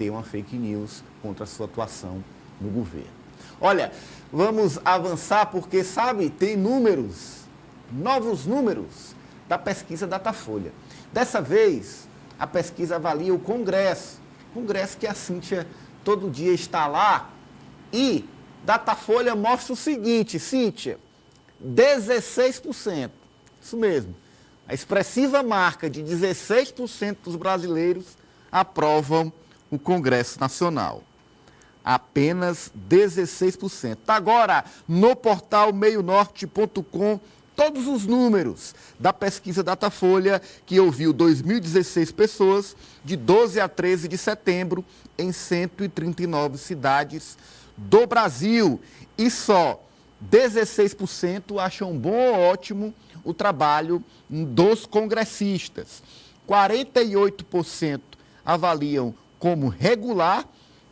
ter uma fake news contra a sua atuação no governo. Olha, vamos avançar porque, sabe, tem números, novos números da pesquisa Datafolha. Dessa vez, a pesquisa avalia o Congresso que a Cíntia todo dia está lá, e Datafolha mostra o seguinte, Cíntia, 16%, isso mesmo, a expressiva marca de 16% dos brasileiros aprovam o Congresso Nacional. Apenas 16%. Agora, no portal meionorte.com, todos os números da pesquisa Datafolha, que ouviu 2.016 pessoas, de 12 a 13 de setembro, em 139 cidades do Brasil. E só 16% acham bom ou ótimo o trabalho dos congressistas. 48% avaliam como regular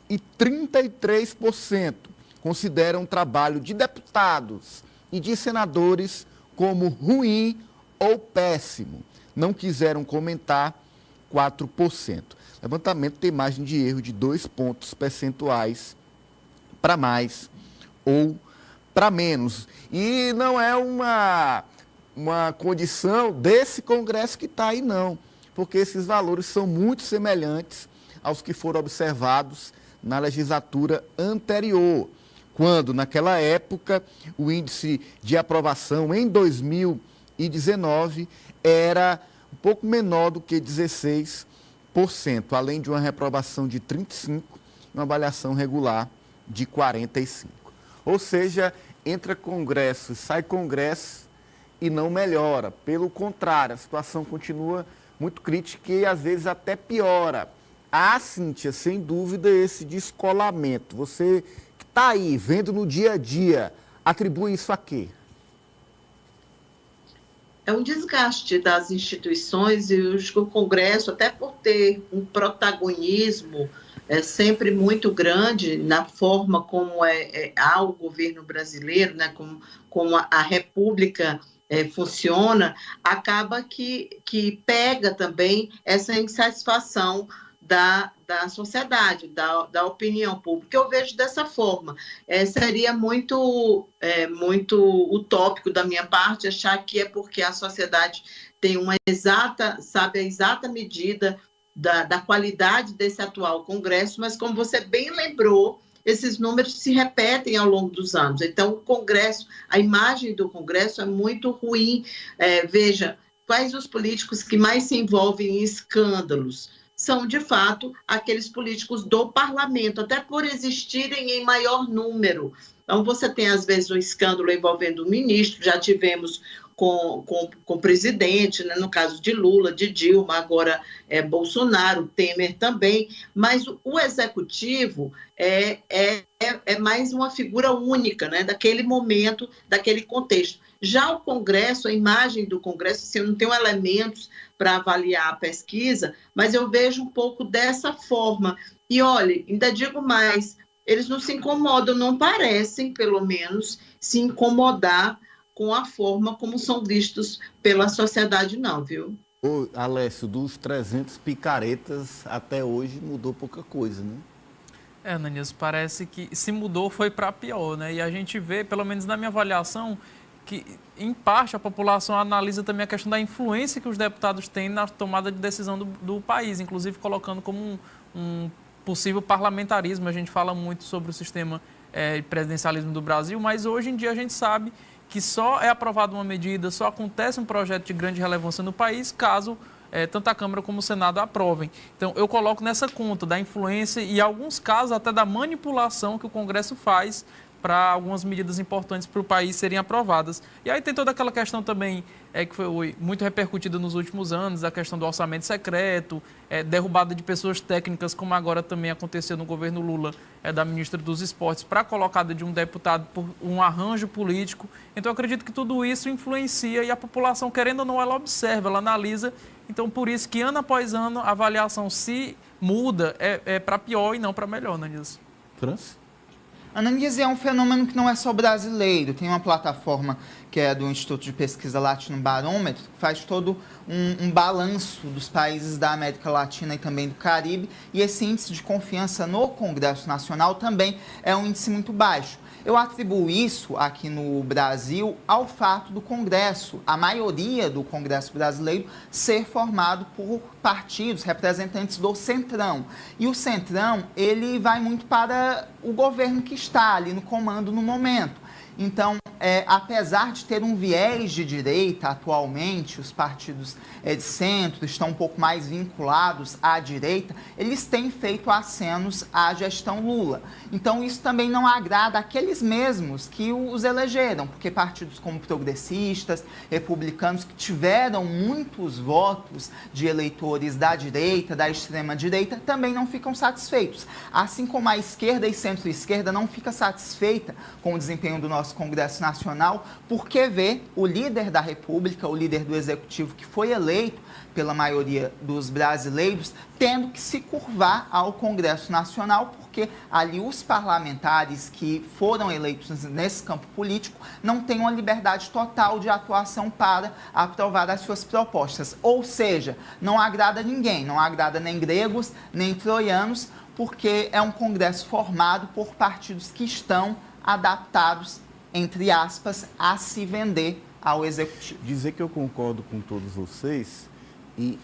e 33% consideram o trabalho de deputados e de senadores como ruim ou péssimo. Não quiseram comentar 4%. O levantamento tem margem de erro de 2 pontos percentuais para mais ou para menos. E não é uma condição desse Congresso que está aí, não, porque esses valores são muito semelhantes aos que foram observados na legislatura anterior, quando, naquela época, o índice de aprovação em 2019 era um pouco menor do que 16%, além de uma reprovação de 35% e uma avaliação regular de 45%. Ou seja, entra Congresso, sai Congresso e não melhora. Pelo contrário, a situação continua muito crítica e às vezes até piora. Há, Cíntia, sem dúvida, esse descolamento. Você que está aí, vendo no dia a dia, atribui isso a quê? É um desgaste das instituições e o Congresso, até por ter um protagonismo sempre muito grande na forma como há o governo brasileiro, né, como a República funciona, acaba que pega também essa insatisfação da sociedade, da opinião pública. Eu vejo dessa forma. Seria muito utópico da minha parte achar que é porque a sociedade tem sabe a exata medida da qualidade desse atual Congresso, mas como você bem lembrou, esses números se repetem ao longo dos anos. Então, o Congresso, a imagem do Congresso é muito ruim. Veja, quais os políticos que mais se envolvem em escândalos? São, de fato, aqueles políticos do parlamento, até por existirem em maior número. Então, você tem, às vezes, um escândalo envolvendo o ministro, já tivemos com o presidente, né, no caso de Lula, de Dilma, agora Bolsonaro, Temer também, mas o executivo é mais uma figura única, né, daquele momento, daquele contexto. Já o Congresso, a imagem do Congresso, assim, eu não tenho elementos para avaliar a pesquisa, mas eu vejo um pouco dessa forma. E, olha, ainda digo mais, eles não se incomodam, não parecem, pelo menos, se incomodar com a forma como são vistos pela sociedade, não, viu? Ô, Alessio, dos 300 picaretas até hoje mudou pouca coisa, né? Ananias, parece que se mudou foi para pior, né? E a gente vê, pelo menos na minha avaliação, que, em parte, a população analisa também a questão da influência que os deputados têm na tomada de decisão do país, inclusive colocando como um possível parlamentarismo. A gente fala muito sobre o sistema presidencialismo do Brasil, mas hoje em dia a gente sabe que só é aprovada uma medida, só acontece um projeto de grande relevância no país, caso tanto a Câmara como o Senado aprovem. Então, eu coloco nessa conta da influência e, em alguns casos, até da manipulação que o Congresso faz para algumas medidas importantes para o país serem aprovadas. E aí tem toda aquela questão também que foi muito repercutida nos últimos anos, a questão do orçamento secreto, derrubada de pessoas técnicas, como agora também aconteceu no governo Lula, da ministra dos Esportes, para a colocada de um deputado por um arranjo político. Então, eu acredito que tudo isso influencia e a população, querendo ou não, ela observa, ela analisa. Então, por isso que, ano após ano, a avaliação se muda para pior e não para melhor, né, Nilson? França? Ananise é um fenômeno que não é só brasileiro. Tem uma plataforma que é do Instituto de Pesquisa Latino Barômetro, que faz todo um balanço dos países da América Latina e também do Caribe, e esse índice de confiança no Congresso Nacional também é um índice muito baixo. Eu atribuo isso aqui no Brasil ao fato do Congresso, a maioria do Congresso brasileiro, ser formado por partidos, representantes do Centrão. E o Centrão, ele vai muito para o governo que está ali no comando no momento. Então, apesar de ter um viés de direita atualmente, os partidos de centro estão um pouco mais vinculados à direita, eles têm feito acenos à gestão Lula. Então, isso também não agrada aqueles mesmos que os elegeram, porque partidos como progressistas, republicanos, que tiveram muitos votos de eleitores da direita, da extrema-direita, também não ficam satisfeitos. Assim como a esquerda e centro-esquerda não fica satisfeita com o desempenho do nosso Congresso Nacional, porque vê o líder da República, o líder do Executivo, que foi eleito pela maioria dos brasileiros, tendo que se curvar ao Congresso Nacional, porque ali os parlamentares que foram eleitos nesse campo político não têm uma liberdade total de atuação para aprovar as suas propostas. Ou seja, não agrada ninguém, não agrada nem gregos, nem troianos, porque é um Congresso formado por partidos que estão adaptados, entre aspas, a se vender ao Executivo. Dizer que eu concordo com todos vocês e